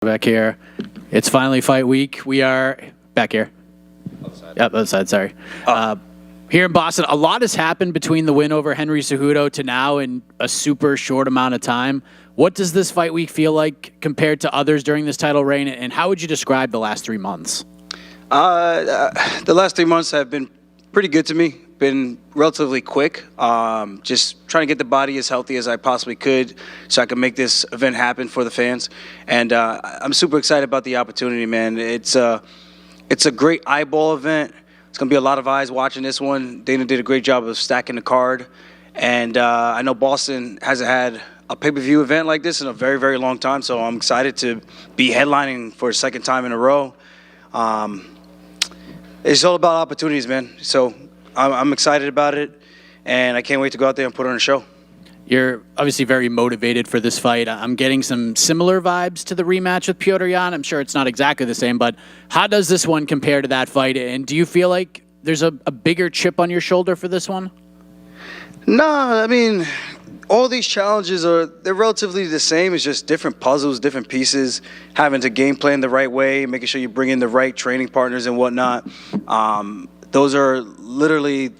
Back here. It's finally fight week. We are back here. Yep, other side, sorry. Here in Boston, a lot has happened between the win over Henry Cejudo to now in a super short amount of time. What does this fight week feel like compared to others during this title reign, and how would you describe the last 3 months? The last 3 months have been pretty good to me. Been relatively quick. Just trying to get the body as healthy as I possibly could so I can make this event happen for the fans. And I'm super excited about the opportunity, man. It's a great eyeball event. It's going to be a lot of eyes watching this one. Dana did a great job of stacking the card. And I know Boston hasn't had a pay-per-view event like this in a very, very long time, so I'm excited to be headlining for a second time in a row. It's all about opportunities, man. So I'm excited about it, and I can't wait to go out there and put on a show. You're obviously very motivated for this fight. I'm getting some similar vibes to the rematch with Petr Yan. I'm sure it's not exactly the same, but how does this one compare to that fight? And do you feel like there's a bigger chip on your shoulder for this one? No, I mean, all these challenges they're relatively the same. It's just different puzzles, different pieces, having to game plan the right way, making sure you bring in the right training partners and whatnot. Those are literally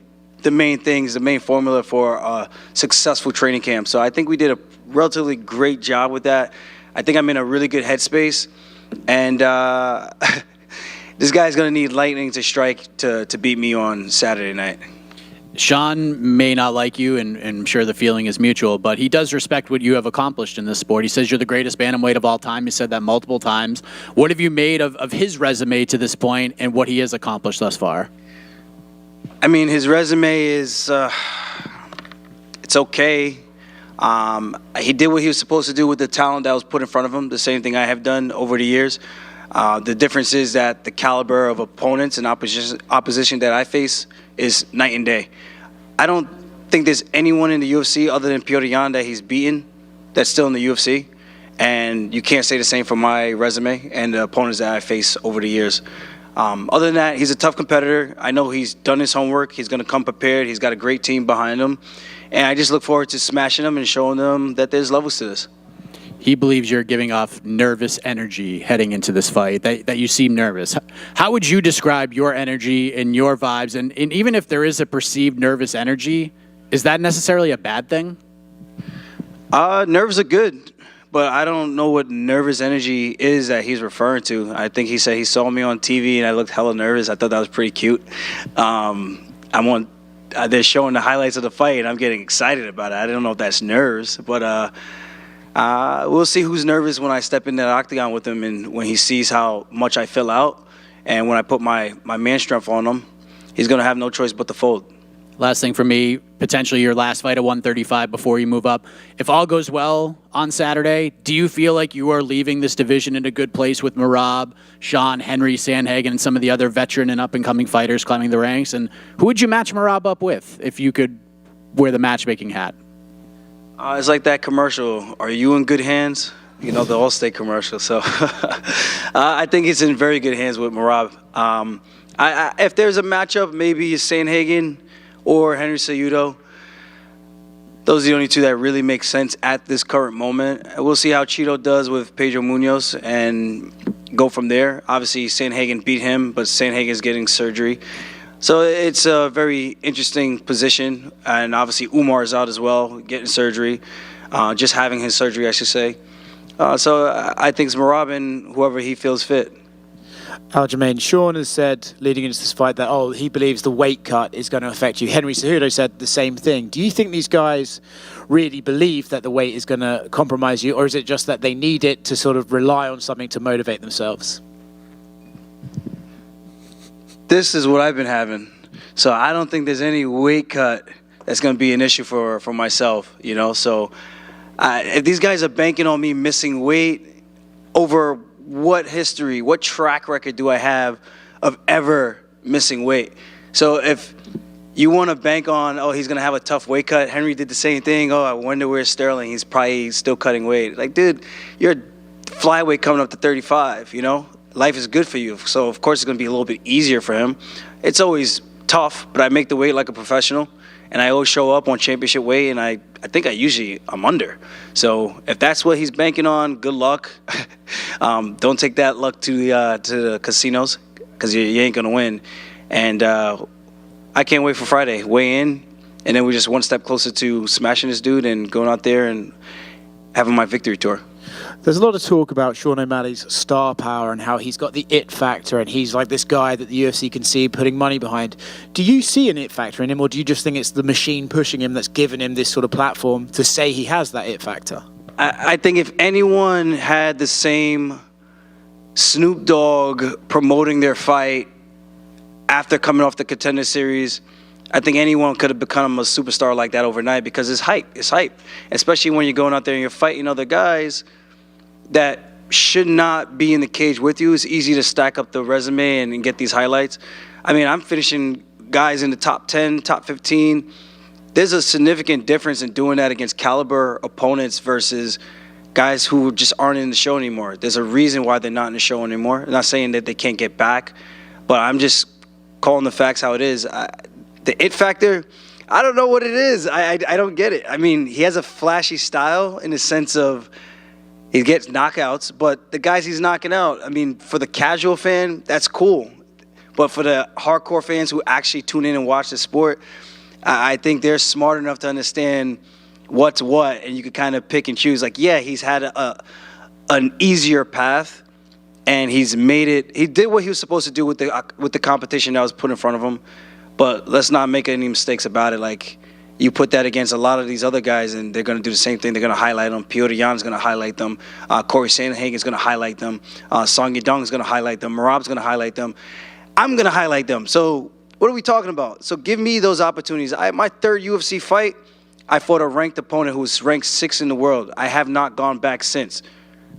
the main things, the main formula for a successful training camp. So I think we did a relatively great job with that. I think I'm in a really good headspace. And this guy's going to need lightning to strike to beat me on Saturday night. Sean may not like you, and I'm sure the feeling is mutual, but he does respect what you have accomplished in this sport. He says you're the greatest bantamweight of all time. He said that multiple times. What have you made of his resume to this point and what he has accomplished thus far? I mean, his resume is, it's okay. He did what he was supposed to do with the talent that was put in front of him, the same thing I have done over the years. The difference is that the caliber of opponents and opposition that I face is night and day. I don't think there's anyone in the UFC other than Petr Yan that he's beaten that's still in the UFC. And you can't say the same for my resume and the opponents that I face over the years. Other than that, he's a tough competitor. I know he's done his homework. He's going to come prepared. He's got a great team behind him. And I just look forward to smashing him and showing them that there's levels to this. He believes you're giving off nervous energy heading into this fight, that you seem nervous. How would you describe your energy and your vibes? And even if there is a perceived nervous energy, is that necessarily a bad thing? Nerves are good, but I don't know what nervous energy is that he's referring to. I think he said he saw me on TV and I looked hella nervous. I thought that was pretty cute. They're showing the highlights of the fight, and I'm getting excited about it. I don't know if that's nerves, but we'll see who's nervous when I step in that octagon with him and when he sees how much I fill out. And when I put my man strength on him, he's going to have no choice but to fold. Last thing for me, potentially your last fight at 135 before you move up. If all goes well on Saturday, do you feel like you are leaving this division in a good place with Merab, Sean, Henry, Sandhagen, and some of the other veteran and up-and-coming fighters climbing the ranks? And who would you match Merab up with if you could wear the matchmaking hat? It's like that commercial, are you in good hands? You know, the Allstate commercial. So I think he's in very good hands with Merab. If there's a matchup, maybe Sandhagen or Henry Cejudo. Those are the only two that really make sense at this current moment. We'll see how Cheeto does with Pedro Munoz and go from there. Obviously, Sandhagen beat him, but Sandhagen's getting surgery. So it's a very interesting position. And obviously, Umar's out as well, getting surgery. Just having his surgery, I should say. So I think it's Merab and whoever he feels fit. ALJAMAIN, Sean has said leading into this fight that, he believes the weight cut is going to affect you. Henry Cejudo said the same thing. Do you think these guys really believe that the weight is going to compromise you, or is it just that they need it to sort of rely on something to motivate themselves? This is what I've been having. So I don't think there's any weight cut that's going to be an issue for myself, you know. So if these guys are banking on me missing weight, over what history, what track record do I have of ever missing weight? So if you want to bank on, he's going to have a tough weight cut. Henry did the same thing. I wonder where's Sterling. He's probably still cutting weight. Like, dude, you're a flyweight coming up to 35, you know? Life is good for you. So, of course, it's going to be a little bit easier for him. It's always tough, but I make the weight like a professional. and I always show up on championship weight, and I think I'm under. So if that's what he's banking on, good luck. Don't take that luck to the casinos, because you ain't gonna win. And I can't wait for Friday, weigh in, and then we're just one step closer to smashing this dude and going out there and having my victory tour. There's a lot of talk about Sean O'Malley's star power and how he's got the it factor and he's like this guy that the UFC can see putting money behind. Do you see an it factor in him, or do you just think it's the machine pushing him that's given him this sort of platform to say he has that it factor? I think if anyone had the same Snoop Dogg promoting their fight after coming off the Contender Series, I think anyone could have become a superstar like that overnight, because it's hype. It's hype, especially when you're going out there and you're fighting other guys that should not be in the cage with you. It's easy to stack up the resume and get these highlights. I mean, I'm finishing guys in the top 10, top 15. There's a significant difference in doing that against caliber opponents versus guys who just aren't in the show anymore. There's a reason why they're not in the show anymore. I'm not saying that they can't get back, but I'm just calling the facts how it is. The it factor, I don't know what it is. I don't get it. I mean, he has a flashy style in the sense of he gets knockouts, but the guys he's knocking out, I mean, for the casual fan, that's cool. But for the hardcore fans who actually tune in and watch the sport, I think they're smart enough to understand what's what, and you can kind of pick and choose. Like, yeah, he's had an easier path, and he's made it. He did what he was supposed to do with the competition that was put in front of him. But let's not make any mistakes about it. Like, you put that against a lot of these other guys, and they're going to do the same thing. They're going to highlight them. Petr Yan is going to highlight them. Corey Sandhagen is going to highlight them. Song Yadong is going to highlight them. Merab's going to highlight them. I'm going to highlight them. So what are we talking about? So give me those opportunities. My third UFC fight, I fought a ranked opponent who was ranked 6th in the world. I have not gone back since.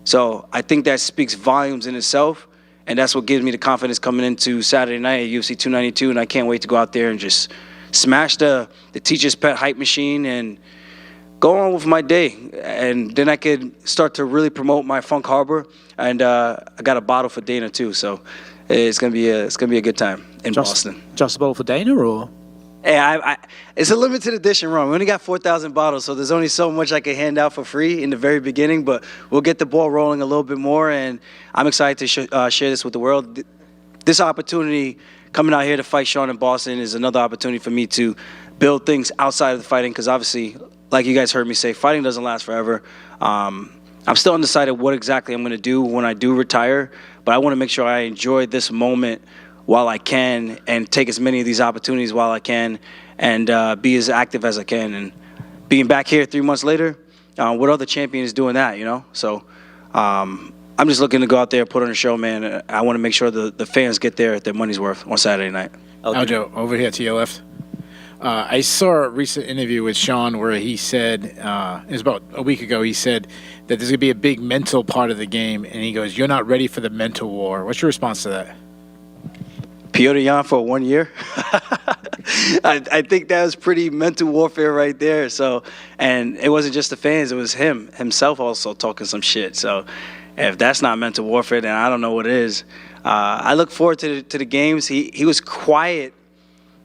So I think that speaks volumes in itself. And that's what gives me the confidence coming into Saturday night at UFC 292. And I can't wait to go out there and just smash the teacher's pet hype machine and go on with my day. And then I could start to really promote my Funk Harbor. And I got a bottle for Dana too. So it's gonna be a good time in Boston. Just a bottle for Dana, or? Hey, it's a limited edition run. We only got 4,000 bottles, so there's only so much I can hand out for free in the very beginning, but we'll get the ball rolling a little bit more, and I'm excited to share this with the world. This opportunity coming out here to fight Sean in Boston is another opportunity for me to build things outside of the fighting, because obviously, like you guys heard me say, fighting doesn't last forever. I'm still undecided what exactly I'm going to do when I do retire, but I want to make sure I enjoy this moment while I can, and take as many of these opportunities while I can, and be as active as I can. And being back here 3 months later, what other champion is doing that, you know? So I'm just looking to go out there, put on a show, man. I want to make sure the fans get their money's worth on Saturday night. Aljo, over here to your left. I saw a recent interview with Sean where he said, it was about a week ago, he said that there's going to be a big mental part of the game, and he goes, "You're not ready for the mental war." What's your response to that? Petr Yan for 1 year. I think that was pretty mental warfare right there. So, and it wasn't just the fans; it was himself also talking some shit. So, if that's not mental warfare, then I don't know what is. I look forward to the games. He was quiet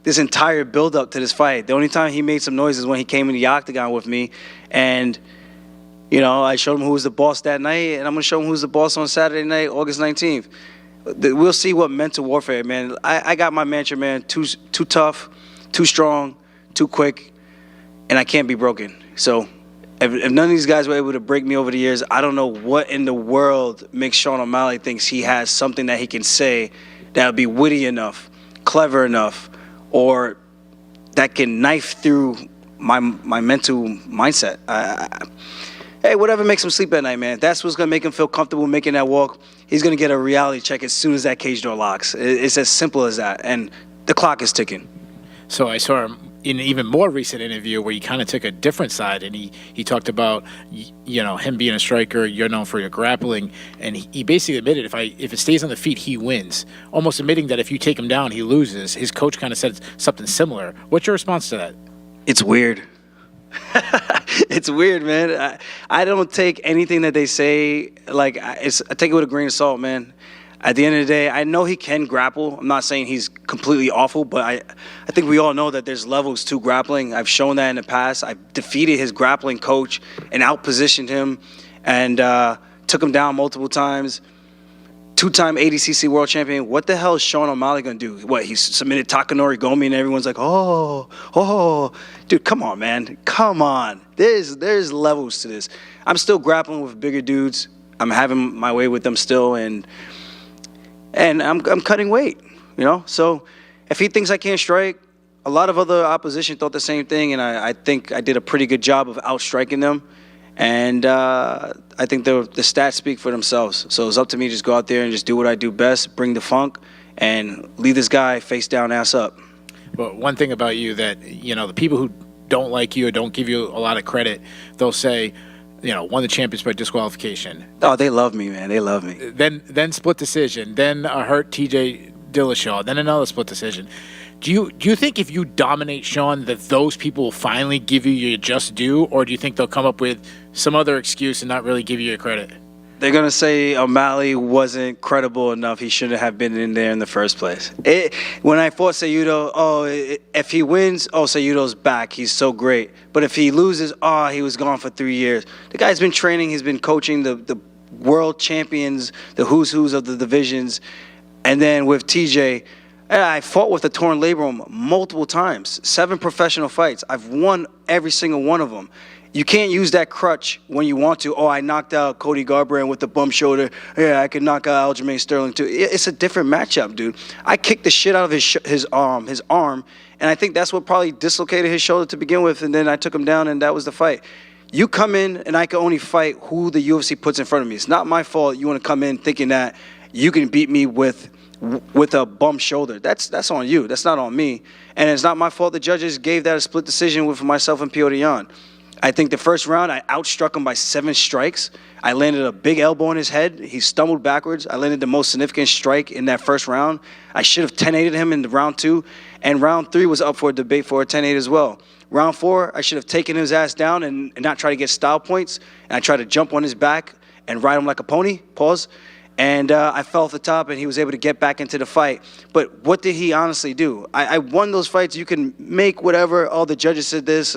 this entire build-up to this fight. The only time he made some noise is when he came in the octagon with me, and you know, I showed him who was the boss that night, and I'm gonna show him who's the boss on Saturday night, August 19th. We'll see what mental warfare, man. I got my mantra, man. Too tough, too strong, too quick, and I can't be broken. So if none of these guys were able to break me over the years, I don't know what in the world makes Sean O'Malley thinks he has something that he can say that would be witty enough, clever enough, or that can knife through my mental mindset. Hey, whatever makes him sleep at night, man. If that's what's going to make him feel comfortable making that walk, he's going to get a reality check as soon as that cage door locks. It's as simple as that. And the clock is ticking. So I saw him in an even more recent interview where he kind of took a different side, and he talked about, you know, him being a striker, you're known for your grappling, and he basically admitted if it stays on the feet, he wins, almost admitting that if you take him down, he loses. His coach kind of said something similar. What's your response to that? It's weird. It's weird, man. I don't take anything that they say, like, I take it with a grain of salt, man. At the end of the day, I know he can grapple. I'm not saying he's completely awful, but I think we all know that there's levels to grappling. I've shown that in the past. I've defeated his grappling coach and outpositioned him and took him down multiple times. 2-time ADCC world champion. What the hell is Sean O'Malley going to do? What, he submitted Takanori Gomi and everyone's like, oh. Dude, come on, man. Come on. There's levels to this. I'm still grappling with bigger dudes. I'm having my way with them still, and I'm cutting weight, you know? So if he thinks I can't strike, a lot of other opposition thought the same thing, and I think I did a pretty good job of outstriking them. And I think the stats speak for themselves. So it's up to me to just go out there and just do what I do best, bring the funk, and leave this guy face down, ass up. But one thing about you that, you know, the people who don't like you or don't give you a lot of credit, they'll say, you know, won the champions by disqualification. Oh, they love me, man. They love me. Then split decision. Then hurt TJ Dillashaw. Then another split decision. Do you think if you dominate Sean that those people will finally give you your just due, or do you think they'll come up with some other excuse and not really give you your credit? They're going to say O'Malley wasn't credible enough. He shouldn't have been in there in the first place. When I fought Cejudo, if he wins, Cejudo's back. He's so great. But if he loses, he was gone for 3 years. The guy's been training. He's been coaching the world champions, the who's of the divisions. And then with TJ, I fought with a torn labrum multiple times, 7 professional fights. I've won every single one of them. You can't use that crutch when you want to. I knocked out Cody Garbrandt with the bum shoulder. Yeah, I could knock out Aljamain Sterling too. It's a different matchup, dude. I kicked the shit out of his arm, and I think that's what probably dislocated his shoulder to begin with, and then I took him down, and that was the fight. You come in, and I can only fight who the UFC puts in front of me. It's not my fault you want to come in thinking that you can beat me with a bum shoulder. That's on you. That's not on me. And it's not my fault the judges gave that a split decision with myself and Piotr Jan. I think the first round, I outstruck him by 7 strikes. I landed a big elbow in his head. He stumbled backwards. I landed the most significant strike in that first round. I should have 10-8'd him in the round 2. And round 3 was up for a debate for a 10-8 as well. Round 4, I should have taken his ass down and not try to get style points. And I tried to jump on his back and ride him like a pony. Pause. And I fell off the top, and he was able to get back into the fight. But what did he honestly do? I won those fights. You can make whatever. All the judges said this.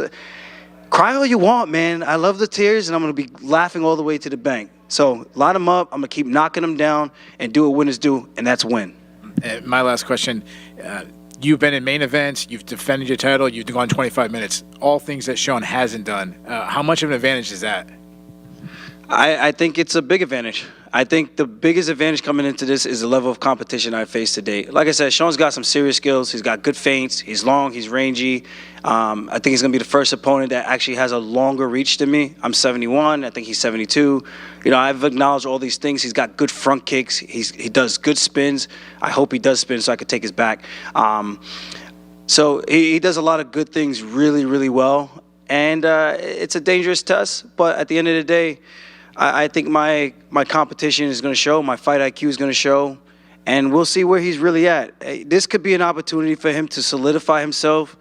Cry all you want, man. I love the tears, and I'm going to be laughing all the way to the bank. So line them up. I'm going to keep knocking them down and do what winners do, and that's win. My last question. You've been in main events. You've defended your title. You've gone 25 minutes. All things that Sean hasn't done. How much of an advantage is that? I think it's a big advantage. I think the biggest advantage coming into this is the level of competition I faced to date. Like I said, Sean's got some serious skills. He's got good feints. He's long. He's rangy. I think he's going to be the first opponent that actually has a longer reach than me. I'm 71. I think he's 72. You know, I've acknowledged all these things. He's got good front kicks. He does good spins. I hope he does spin so I could take his back. So he does a lot of good things really, really well. And it's a dangerous test. But at the end of the day, I think my competition is going to show, my fight IQ is going to show, and we'll see where he's really at. This could be an opportunity for him to solidify himself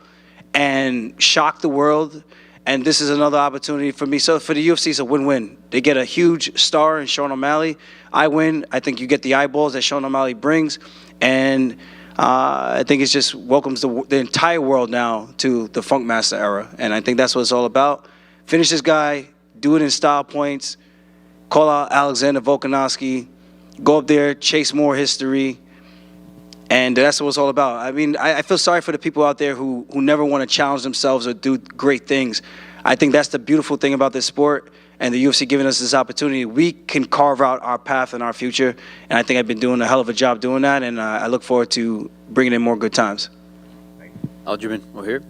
and shock the world, and this is another opportunity for me. So for the UFC, it's a win-win. They get a huge star in Sean O'Malley. I win. I think you get the eyeballs that Sean O'Malley brings, and I think it just welcomes the entire world now to the Funkmaster era, and I think that's what it's all about. Finish this guy, do it in style points, call out Alexander Volkanovski, go up there, chase more history, and that's what it's all about. I mean, I feel sorry for the people out there who never want to challenge themselves or do great things. I think that's the beautiful thing about this sport and the UFC giving us this opportunity. We can carve out our path and our future, and I think I've been doing a hell of a job doing that, and I look forward to bringing in more good times. Aljamain, we're here.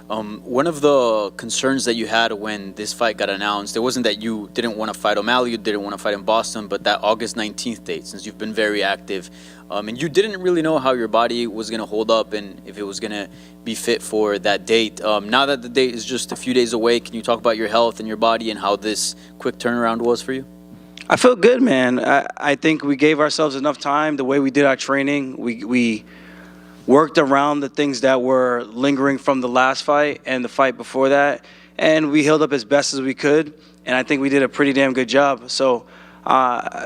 One of the concerns that you had when this fight got announced, it wasn't that you didn't want to fight O'Malley, you didn't want to fight in Boston, but that August 19th date, since you've been very active, and you didn't really know how your body was going to hold up and if it was going to be fit for that date. Now that the date is just a few days away, can you talk about your health and your body and how this quick turnaround was for you? I feel good, man. I think we gave ourselves enough time. The way we did our training, we worked around the things that were lingering from the last fight and the fight before that, and we healed up as best as we could, and I think we did a pretty damn good job. So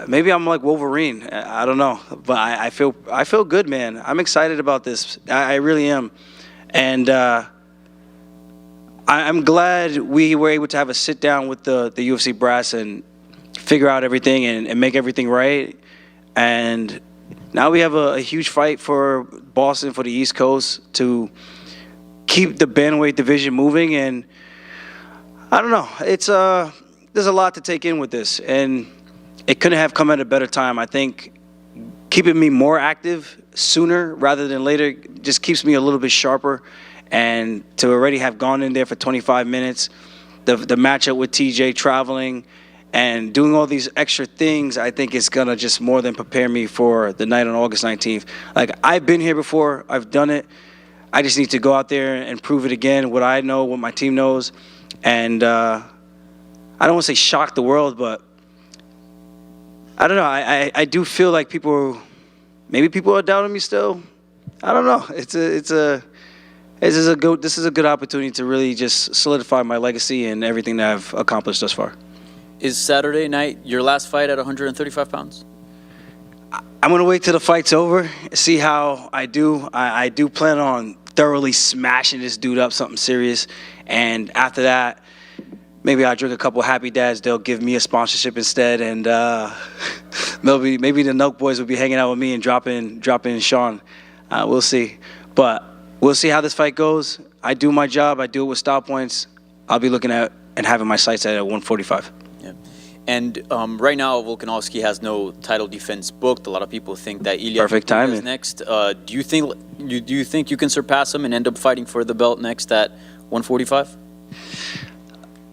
maybe I'm like Wolverine. I don't know, but I feel good, man. I'm excited about this. I really am, and I'm glad we were able to have a sit down with the UFC brass and figure out everything and make everything right. And now we have a huge fight for Boston, for the East Coast, to keep the bantamweight division moving. And I don't know. It's there's a lot to take in with this, and it couldn't have come at a better time. I think keeping me more active sooner rather than later just keeps me a little bit sharper. And to already have gone in there for 25 minutes, the matchup with TJ, traveling and doing all these extra things, I think it's going to just more than prepare me for the night on August 19th. Like, I've been here before. I've done it. I just need to go out there and prove it again, what I know, what my team knows. And I don't want to say shock the world, but I don't know. I do feel like maybe people are doubting me still. I don't know. This is a good opportunity to really just solidify my legacy and everything that I've accomplished thus far. Is Saturday night your last fight at 135 pounds? I'm going to wait till the fight's over, see how I do. I do plan on thoroughly smashing this dude up, something serious. And after that, maybe I'll drink a couple Happy Dads. They'll give me a sponsorship instead. And maybe the Noke boys will be hanging out with me and dropping Sean. We'll see. But we'll see how this fight goes. I do my job. I do it with style points. I'll be looking at and having my sights at 145. Yeah. And right now, Volkanovski has no title defense booked. A lot of people think that Ilia is next. Do you think you can surpass him and end up fighting for the belt next at 145?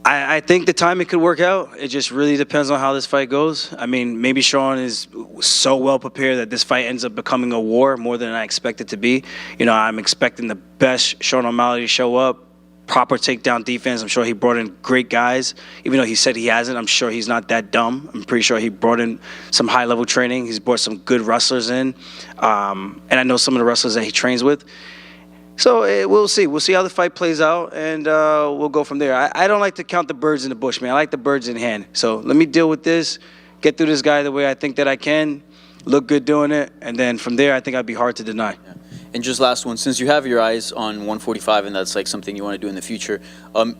I think the timing could work out. It just really depends on how this fight goes. I mean, maybe Sean is so well prepared that this fight ends up becoming a war more than I expect it to be. You know, I'm expecting the best Sean O'Malley to show up, proper takedown defense. I'm sure he brought in great guys. Even though he said he hasn't, I'm sure he's not that dumb. I'm pretty sure he brought in some high-level training. He's brought some good wrestlers in. And I know some of the wrestlers that he trains with. So we'll see. We'll see how the fight plays out, and we'll go from there. I don't like to count the birds in the bush, man. I like the birds in hand. So let me deal with this, get through this guy the way I think that I can, look good doing it, and then from there I think I'd be hard to deny. Yeah. And just last one, since you have your eyes on 145 and that's like something you want to do in the future,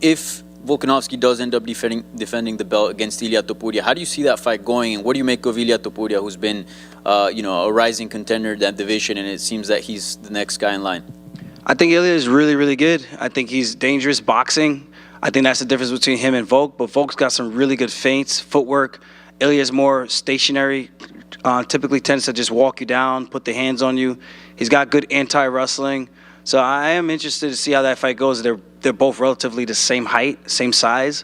if Volkanovski does end up defending the belt against Ilia Topuria, how do you see that fight going, and what do you make of Ilia Topuria, who's been a rising contender in that division, and it seems that he's the next guy in line? I think Ilya is really, really good. I think he's dangerous boxing. I think that's the difference between him and Volk. But Volk's got some really good feints, footwork. Ilya's more stationary, typically tends to just walk you down, put the hands on you. He's got good anti-wrestling. So I am interested to see how that fight goes. They're both relatively the same height, same size.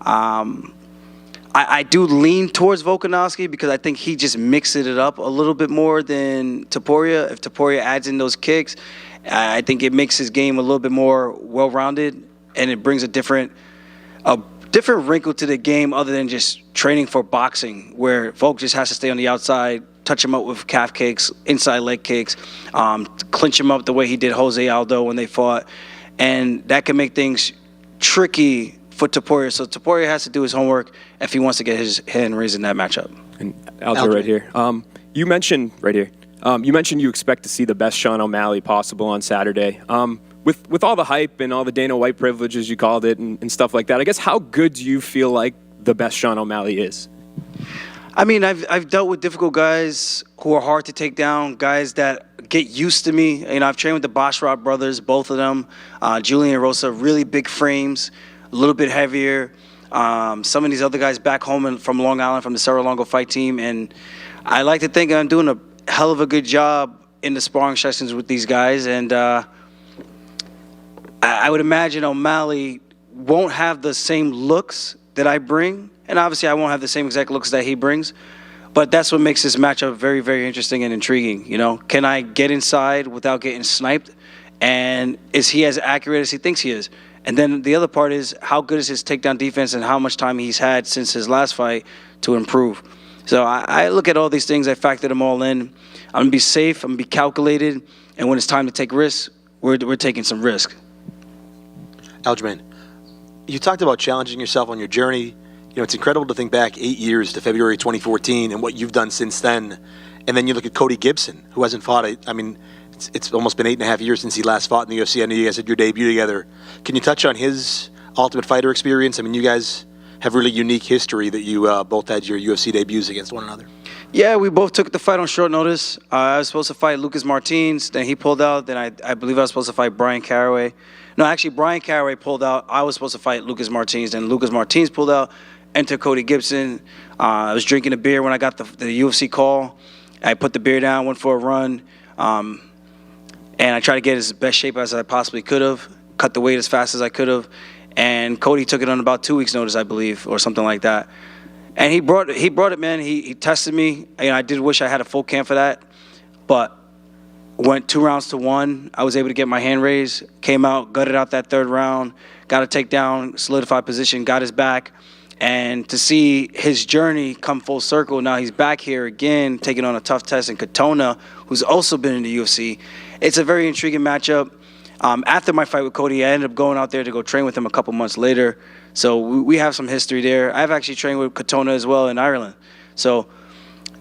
I do lean towards Volkanovski because I think he just mixes it up a little bit more than Topuria. If Topuria adds in those kicks, I think it makes his game a little bit more well-rounded, and it brings a different wrinkle to the game other than just training for boxing, where Volk just has to stay on the outside, touch him up with calf kicks, inside leg kicks, clinch him up the way he did Jose Aldo when they fought. And that can make things tricky for Topuria. So Topuria has to do his homework if he wants to get his hand raised in that matchup. And Aljo right here. You mentioned right here. You mentioned you expect to see the best Sean O'Malley possible on Saturday. With all the hype and all the Dana White privileges, you called it, and stuff like that, I guess how good do you feel like the best Sean O'Malley is? I mean, I've dealt with difficult guys who are hard to take down, guys that get used to me. You know, I've trained with the Basharat brothers, both of them. Julian and Rosa, really big frames, a little bit heavier. Some of these other guys back home from Long Island, from the Cerro Longo fight team, and I like to think I'm doing a hell of a good job in the sparring sessions with these guys, and I would imagine O'Malley won't have the same looks that I bring, and obviously I won't have the same exact looks that he brings, but that's what makes this matchup very, very interesting and intriguing. You know, can I get inside without getting sniped, and is he as accurate as he thinks he is? And then the other part is, how good is his takedown defense and how much time he's had since his last fight to improve? So I look at all these things, I factor them all in. I'm going to be safe, I'm going to be calculated, and when it's time to take risks, we're taking some risk. Aljamain, you talked about challenging yourself on your journey, You know, it's incredible to think back 8 years to February 2014 and what you've done since then. And then you look at Cody Gibson, who hasn't fought. I mean, it's almost been 8.5 years since he last fought in the UFC. I know you guys had your debut together. Can you touch on his Ultimate Fighter experience? I mean, you guys have really unique history that you both had your UFC debuts against one another. Yeah, we both took the fight on short notice. I was supposed to fight Lucas Martins, then he pulled out. Then I believe I was supposed to fight Brian Caraway. No, actually, Brian Caraway pulled out. I was supposed to fight Lucas Martins, then Lucas Martins pulled out. Enter Cody Gibson. I was drinking a beer when I got the UFC call. I put the beer down, went for a run, and I tried to get as best shape as I possibly could have, cut the weight as fast as I could have, and Cody took it on about 2 weeks' notice, I believe, or something like that. And he brought it, man. He tested me. I did wish I had a full camp for that, but went 2 rounds to 1. I was able to get my hand raised, came out, gutted out that 3rd round, got a takedown, solidified position, got his back. And to see his journey come full circle, now he's back here again, taking on a tough test in Katona, who's also been in the UFC. It's a very intriguing matchup. After my fight with Cody, I ended up going out there to go train with him a couple months later. So we have some history there. I've actually trained with Katona as well in Ireland. So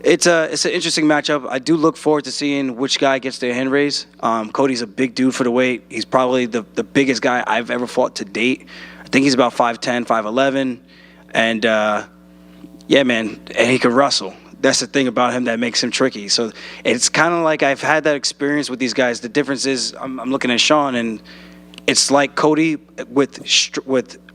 it's an interesting matchup. I do look forward to seeing which guy gets their hand raised. Cody's a big dude for the weight. He's probably the biggest guy I've ever fought to date. I think he's about 5'10", 5'11". And, yeah, man, and he can wrestle. That's the thing about him that makes him tricky. So it's kind of like I've had that experience with these guys. The difference is I'm looking at Sean, and it's like Cody with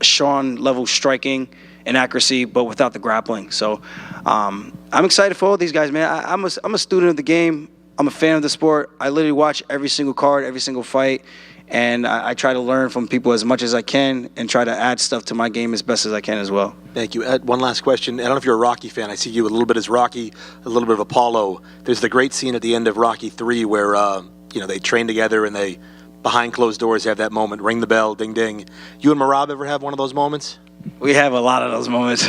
Sean-level striking and accuracy, but without the grappling. So I'm excited for all these guys, man. I'm a student of the game. I'm a fan of the sport. I literally watch every single card, every single fight. And I try to learn from people as much as I can and try to add stuff to my game as best as I can as well. Thank you. One last question. I don't know if you're a Rocky fan. I see you a little bit as Rocky, a little bit of Apollo. There's the great scene at the end of Rocky 3 where they train together and they, behind closed doors, have that moment, ring the bell, ding, ding. You and Merab ever have one of those moments? We have a lot of those moments.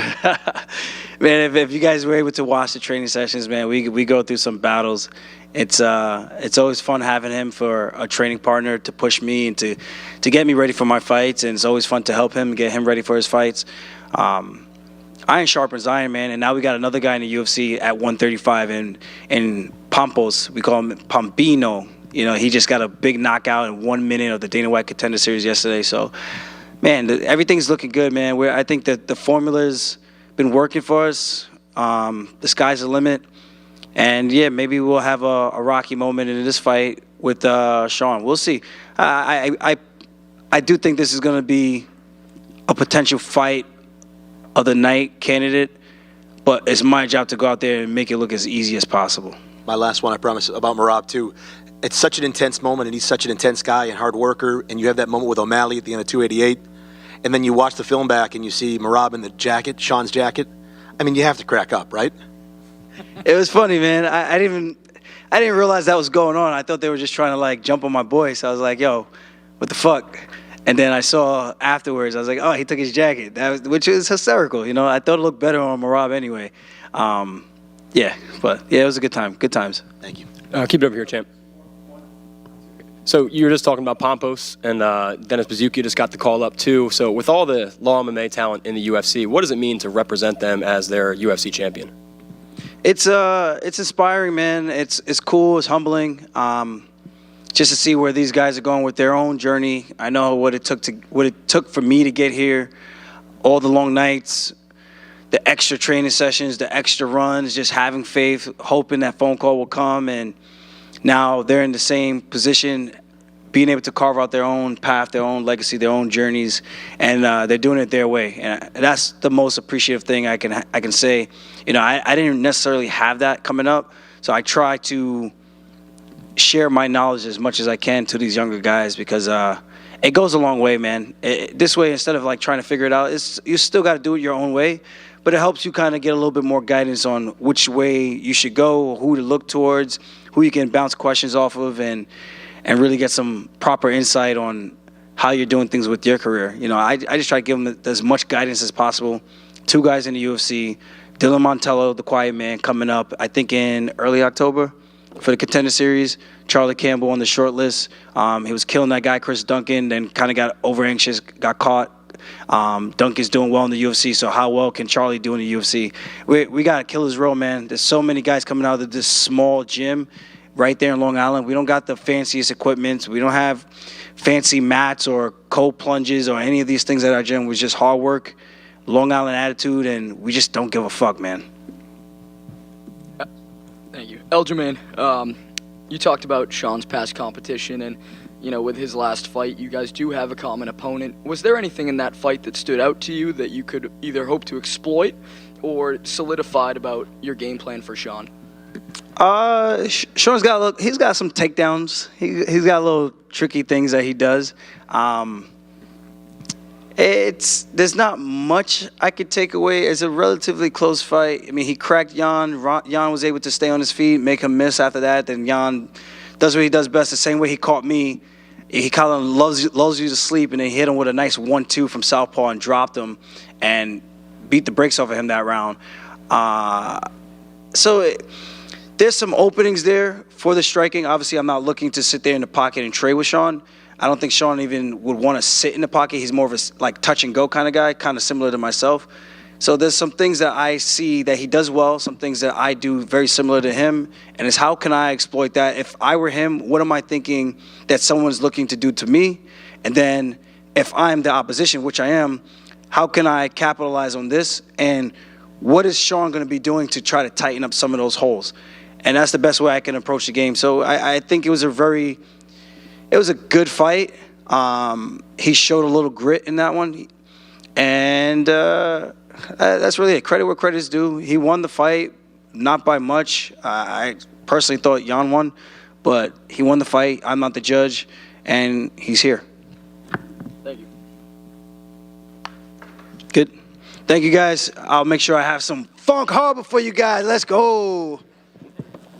Man, if you guys were able to watch the training sessions, man, we go through some battles. It's always fun having him for a training partner to push me and to get me ready for my fights, and it's always fun to help him get him ready for his fights. Iron sharpens iron, man, and now we got another guy in the UFC at 135 in Pampos. We call him Pampino. You know, he just got a big knockout in 1 minute of the Dana White Contender Series yesterday. So, man, everything's looking good, man. I think that the formula's been working for us. The sky's the limit. And, yeah, maybe we'll have a rocky moment in this fight with Sean. We'll see. I do think this is going to be a potential fight of the night candidate, but it's my job to go out there and make it look as easy as possible. My last one, I promise, about Merab, too. It's such an intense moment, and he's such an intense guy and hard worker, and you have that moment with O'Malley at the end of 288, and then you watch the film back and you see Merab in the jacket, Sean's jacket. I mean, you have to crack up, right? It was funny, man. I didn't realize that was going on. I thought they were just trying to, like, jump on my boy, so I was like, yo, what the fuck? And then I saw afterwards, I was like, oh, he took his jacket, which is hysterical. You know, I thought it looked better on Merab anyway. Yeah, but, yeah, it was a good time. Good times. Thank you. Keep it over here, champ. So you were just talking about Pampos, and Dennis Bazuki just got the call up too. So with all the law MMA talent in the UFC, what does it mean to represent them as their UFC champion? It's inspiring, man. It's cool. It's humbling. Just to see where these guys are going with their own journey. I know what it took for me to get here. All the long nights, the extra training sessions, the extra runs, just having faith, hoping that phone call will come, and now they're in the same position, being able to carve out their own path, their own legacy, their own journeys, and they're doing it their way. And that's the most appreciative thing I can say. You know, I didn't necessarily have that coming up, so I try to share my knowledge as much as I can to these younger guys because it goes a long way, man. This way, instead of like trying to figure it out, you still got to do it your own way, but it helps you kind of get a little bit more guidance on which way you should go, who to look towards, who you can bounce questions off of, and really get some proper insight on how you're doing things with your career. You know, I just try to give them as much guidance as possible. 2 guys in the UFC, Dylan Montello, the quiet man, coming up, I think in early October for the Contender Series. Charlie Campbell on the short list. He was killing that guy, Chris Duncan, then kind of got over anxious, got caught. Duncan's doing well in the UFC, so how well can Charlie do in the UFC? We got a killer's row, man. There's so many guys coming out of this small gym right there in Long Island. We don't got the fanciest equipment. We don't have fancy mats or cold plunges or any of these things at our gym. It was just hard work, Long Island attitude, and we just don't give a fuck, man. Thank you. ALJAMAIN, you talked about Sean's past competition, and, you know, with his last fight, you guys do have a common opponent. Was there anything in that fight that stood out to you that you could either hope to exploit or solidified about your game plan for Sean? Sean's got he's got some takedowns. He's got little tricky things that he does. There's not much I could take away. It's a relatively close fight. I mean, he cracked Jan. Jan was able to stay on his feet, make him miss after that. Then Jan does what he does best, the same way he caught me. He kind of lulls you to sleep, and then he hit him with a nice 1-2 from southpaw and dropped him and beat the brakes off of him that round. There's some openings there for the striking. Obviously, I'm not looking to sit there in the pocket and trade with Sean. I don't think Sean even would want to sit in the pocket. He's more of a like touch and go kind of guy, kind of similar to myself. So there's some things that I see that he does well, some things that I do very similar to him, and it's how can I exploit that? If I were him, what am I thinking that someone's looking to do to me? And then if I'm the opposition, which I am, how can I capitalize on this? And what is Sean going to be doing to try to tighten up some of those holes? And that's the best way I can approach the game. So I think it was a good fight. He showed a little grit in that one. And that's really it. Credit where credit's due. He won the fight, not by much. I personally thought Jan won, but he won the fight. I'm not the judge, and he's here. Thank you. Good. Thank you, guys. I'll make sure I have some Funk Harbor for you guys. Let's go.